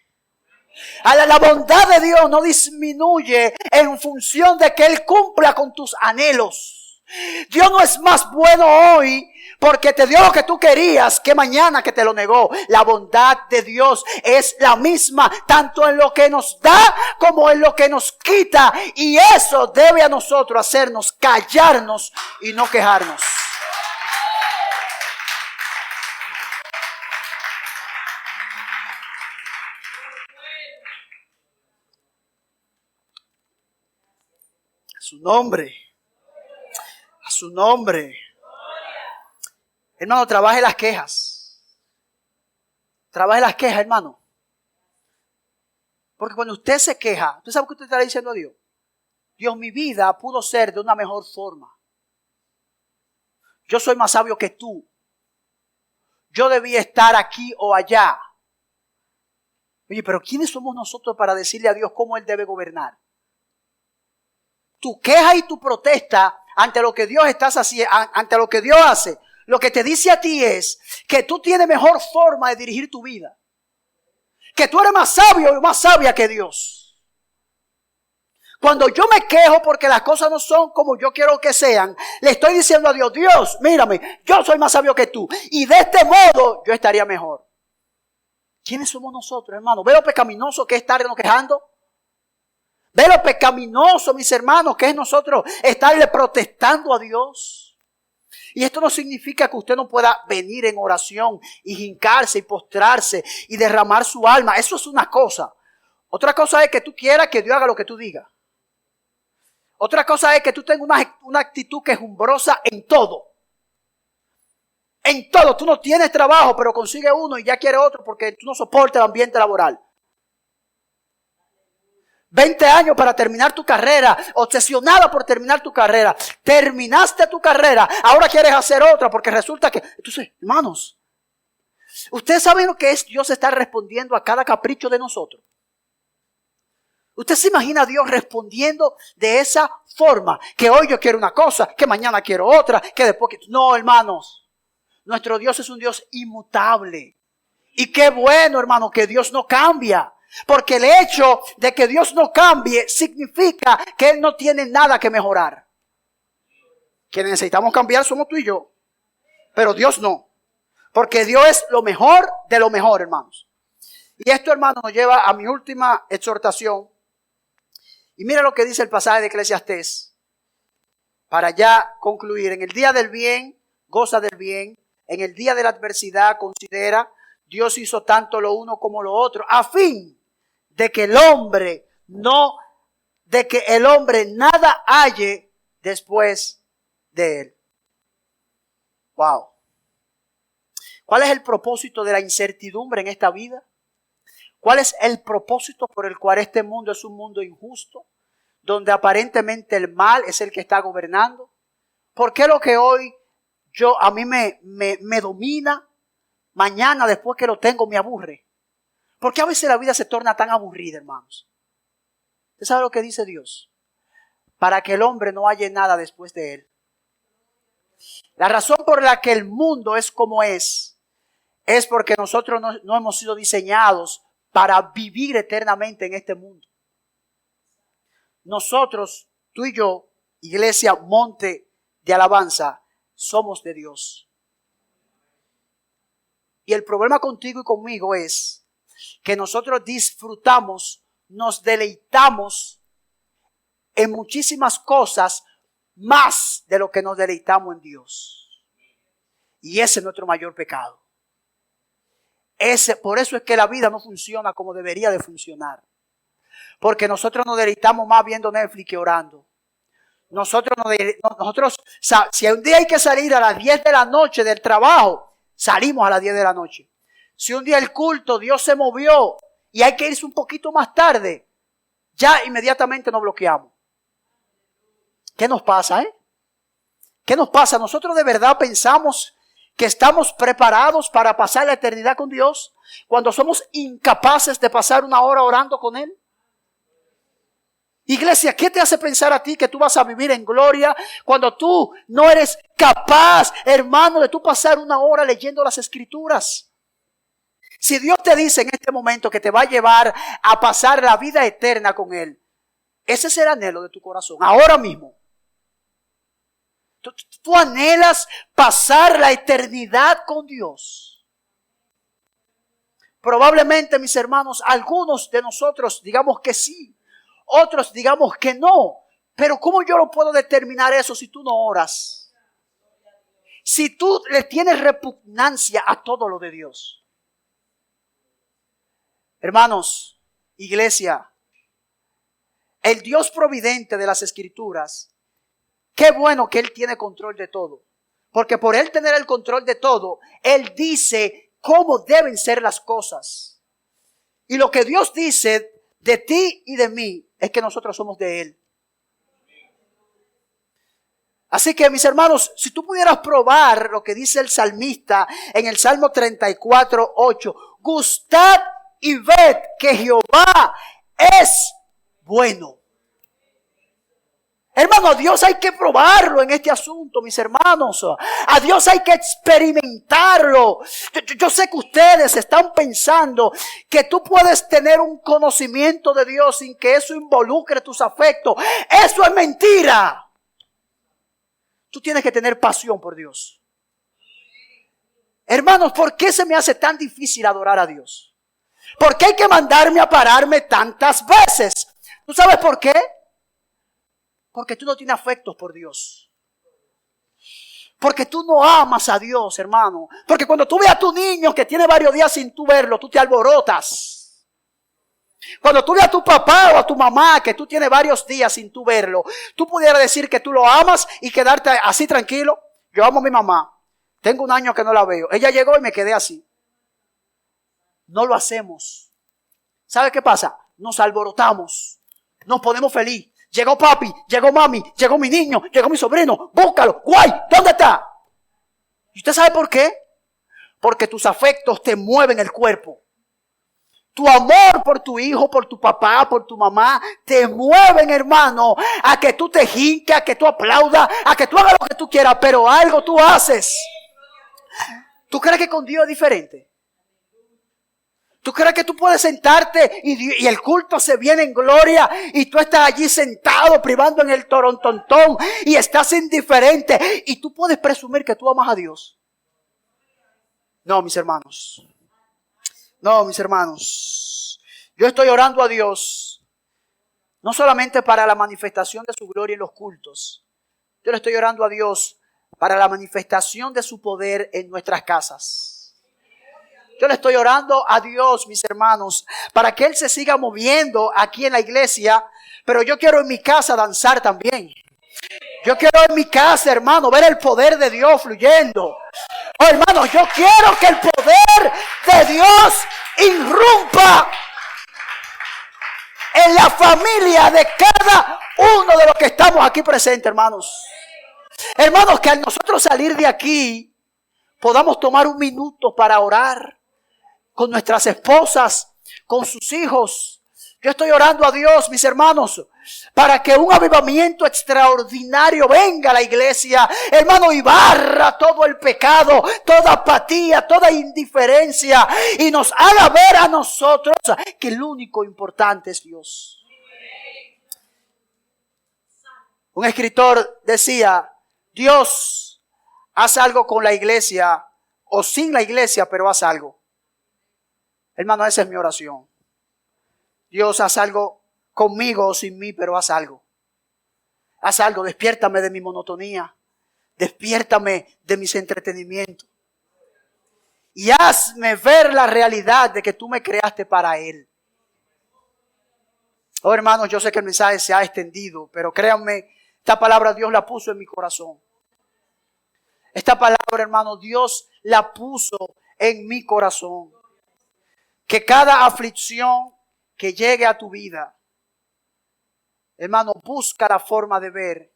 La bondad de Dios no disminuye en función de que Él cumpla con tus anhelos. Dios no es más bueno hoy porque te dio lo que tú querías que mañana que te lo negó. La bondad de Dios es la misma tanto en lo que nos da como en lo que nos quita. Y eso debe a nosotros hacernos callarnos y no quejarnos. Su nombre. A su nombre. Hermano, trabaje las quejas. Trabaje las quejas, hermano. Porque cuando usted se queja, ¿usted sabe qué usted está diciendo a Dios? Dios, mi vida pudo ser de una mejor forma. Yo soy más sabio que tú. Yo debía estar aquí o allá. Oye, pero ¿quiénes somos nosotros para decirle a Dios cómo Él debe gobernar? Tu queja y tu protesta ante lo que Dios ante lo que Dios hace, lo que te dice a ti es que tú tienes mejor forma de dirigir tu vida. Que tú eres más sabio y más sabia que Dios. Cuando yo me quejo porque las cosas no son como yo quiero que sean, le estoy diciendo a Dios, Dios, mírame, yo soy más sabio que tú. Y de este modo yo estaría mejor. ¿Quiénes somos nosotros, hermano? ¿Ve lo pecaminoso que es estarnos quejando? ¿Ve lo pecaminoso, mis hermanos, que es nosotros estarle protestando a Dios? Y esto no significa que usted no pueda venir en oración y hincarse y postrarse y derramar su alma. Eso es una cosa. Otra cosa es que tú quieras que Dios haga lo que tú digas. Otra cosa es que tú tengas una actitud quejumbrosa en todo. En todo. Tú no tienes trabajo, pero consigues uno y ya quieres otro porque tú no soportas el ambiente laboral. 20 años para terminar tu carrera, obsesionada por terminar tu carrera. Terminaste tu carrera, ahora quieres hacer otra porque resulta que... Entonces, hermanos, ¿ustedes saben lo que es Dios estar respondiendo a cada capricho de nosotros? ¿Usted se imagina a Dios respondiendo de esa forma? Que hoy yo quiero una cosa, que mañana quiero otra, que después... No, hermanos, nuestro Dios es un Dios inmutable. Y qué bueno, hermano, que Dios no cambia. Porque el hecho de que Dios no cambie significa que Él no tiene nada que mejorar. Quienes necesitamos cambiar somos tú y yo. Pero Dios no. Porque Dios es lo mejor de lo mejor, hermanos. Y esto, hermanos, nos lleva a mi última exhortación. Y mira lo que dice el pasaje de Eclesiastés. Para ya concluir, en el día del bien, goza del bien. En el día de la adversidad, considera, Dios hizo tanto lo uno como lo otro, a fin de que el hombre nada halle después de él. Wow. ¿Cuál es el propósito de la incertidumbre en esta vida? ¿Cuál es el propósito por el cual este mundo es un mundo injusto? Donde aparentemente el mal es el que está gobernando. ¿Por qué lo que hoy a mí me domina, mañana después que lo tengo me aburre? ¿Por qué a veces la vida se torna tan aburrida, hermanos? ¿Usted sabe lo que dice Dios? Para que el hombre no halle nada después de él. La razón por la que el mundo es como es porque nosotros no hemos sido diseñados para vivir eternamente en este mundo. Nosotros, tú y yo, Iglesia Monte de Alabanza, somos de Dios. Y el problema contigo y conmigo es que nosotros disfrutamos, nos deleitamos en muchísimas cosas más de lo que nos deleitamos en Dios. Y ese es nuestro mayor pecado. Por eso es que la vida no funciona como debería de funcionar. Porque nosotros nos deleitamos más viendo Netflix que orando. Si un día hay que salir a las 10 de la noche del trabajo, salimos a las 10 de la noche. Si un día el culto, Dios se movió y hay que irse un poquito más tarde, ya inmediatamente nos bloqueamos. ¿Qué nos pasa, ¿Qué nos pasa? ¿Nosotros de verdad pensamos que estamos preparados para pasar la eternidad con Dios cuando somos incapaces de pasar una hora orando con Él? Iglesia, ¿qué te hace pensar a ti que tú vas a vivir en gloria cuando tú no eres capaz, hermano, de tú pasar una hora leyendo las Escrituras? Si Dios te dice en este momento que te va a llevar a pasar la vida eterna con Él, ese es el anhelo de tu corazón, ahora mismo. Tú anhelas pasar la eternidad con Dios. Probablemente, mis hermanos, algunos de nosotros digamos que sí, otros digamos que no. Pero ¿cómo yo lo puedo determinar eso si tú no oras? Si tú le tienes repugnancia a todo lo de Dios. Hermanos, iglesia, el Dios providente de las Escrituras, qué bueno que Él tiene control de todo. Porque por Él tener el control de todo, Él dice cómo deben ser las cosas. Y lo que Dios dice de ti y de mí es que nosotros somos de Él. Así que, mis hermanos, si tú pudieras probar lo que dice el salmista en el Salmo 34:8, gustad y ved que Jehová es bueno. Hermano, a Dios hay que probarlo en este asunto, mis hermanos. A Dios hay que experimentarlo. Yo sé que ustedes están pensando que tú puedes tener un conocimiento de Dios sin que eso involucre tus afectos. Eso es mentira. Tú tienes que tener pasión por Dios. Hermanos, ¿por qué se me hace tan difícil adorar a Dios? ¿Por qué hay que mandarme a pararme tantas veces? ¿Tú sabes por qué? Porque tú no tienes afectos por Dios. Porque tú no amas a Dios, hermano. Porque cuando tú ves a tu niño que tiene varios días sin tú verlo, tú te alborotas. Cuando tú ves a tu papá o a tu mamá que tú tienes varios días sin tú verlo, tú pudieras decir que tú lo amas y quedarte así tranquilo. Yo amo a mi mamá. Tengo un año que no la veo. Ella llegó y me quedé así. No lo hacemos. ¿Sabe qué pasa? Nos alborotamos. nos ponemos feliz. Llegó papi, llegó mami, llegó mi niño, llegó mi sobrino. Búscalo. Guay, ¿dónde está? ¿Y usted sabe por qué? Porque tus afectos te mueven el cuerpo. Tu amor por tu hijo, por tu papá, por tu mamá, te mueven, hermano, a que tú te jinques, a que tú aplaudas, a que tú hagas lo que tú quieras, pero algo tú haces. ¿Tú crees que con Dios es diferente? ¿Tú crees que tú puedes sentarte y el culto se viene en gloria y tú estás allí sentado privando en el torontontón y estás indiferente y tú puedes presumir que tú amas a Dios? No, mis hermanos. No, mis hermanos. Yo estoy orando a Dios no solamente para la manifestación de su gloria en los cultos. Yo le estoy orando a Dios para la manifestación de su poder en nuestras casas. Yo le estoy orando a Dios, mis hermanos, para que Él se siga moviendo aquí en la iglesia. Pero yo quiero en mi casa danzar también. Yo quiero en mi casa, hermano, ver el poder de Dios fluyendo. Oh, hermano, yo quiero que el poder de Dios irrumpa en la familia de cada uno de los que estamos aquí presentes, hermanos. Hermanos, que al nosotros salir de aquí podamos tomar un minuto para orar con nuestras esposas, con sus hijos. Yo estoy orando a Dios, mis hermanos, para que un avivamiento extraordinario venga a la iglesia, hermano, y barra todo el pecado, toda apatía, toda indiferencia, y nos haga ver a nosotros que el único importante es Dios. Un escritor decía: Dios, haz algo con la iglesia o sin la iglesia, pero haz algo. Hermano, esa es mi oración. Dios, haz algo conmigo o sin mí, pero haz algo. Haz algo, despiértame de mi monotonía. Despiértame de mis entretenimientos. Y hazme ver la realidad de que tú me creaste para Él. Oh, hermanos, yo sé que el mensaje se ha extendido, pero créanme, esta palabra Dios la puso en mi corazón. Esta palabra, hermano, Dios la puso en mi corazón. Que cada aflicción que llegue a tu vida, hermano, busca la forma de ver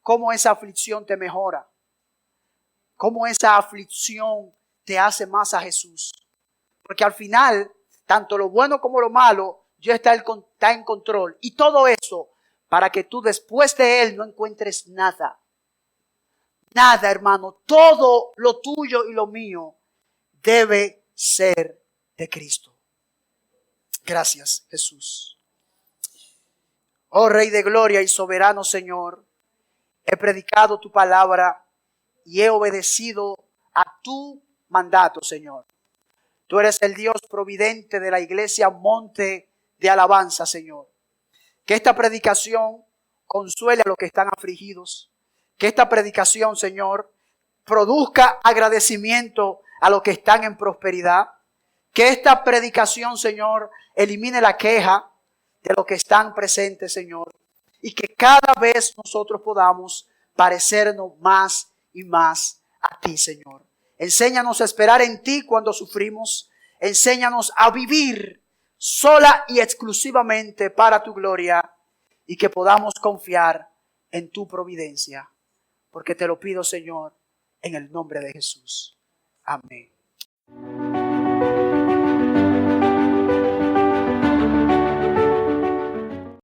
cómo esa aflicción te mejora. Cómo esa aflicción te hace más a Jesús. Porque al final, tanto lo bueno como lo malo, Dios está en control. Y todo eso para que tú después de Él no encuentres nada. Nada, hermano. Todo lo tuyo y lo mío debe ser de Cristo. Gracias, Jesús. Oh Rey de gloria y soberano Señor, he predicado tu palabra y he obedecido a tu mandato, Señor. Tú eres el Dios providente de la iglesia Monte de Alabanza, Señor. Que esta predicación consuele a los que están afligidos. Que esta predicación, Señor, produzca agradecimiento a los que están en prosperidad. Que esta predicación, Señor, elimine la queja de los que están presentes, Señor. Y que cada vez nosotros podamos parecernos más y más a ti, Señor. Enséñanos a esperar en ti cuando sufrimos. Enséñanos a vivir sola y exclusivamente para tu gloria. Y que podamos confiar en tu providencia. Porque te lo pido, Señor, en el nombre de Jesús. Amén.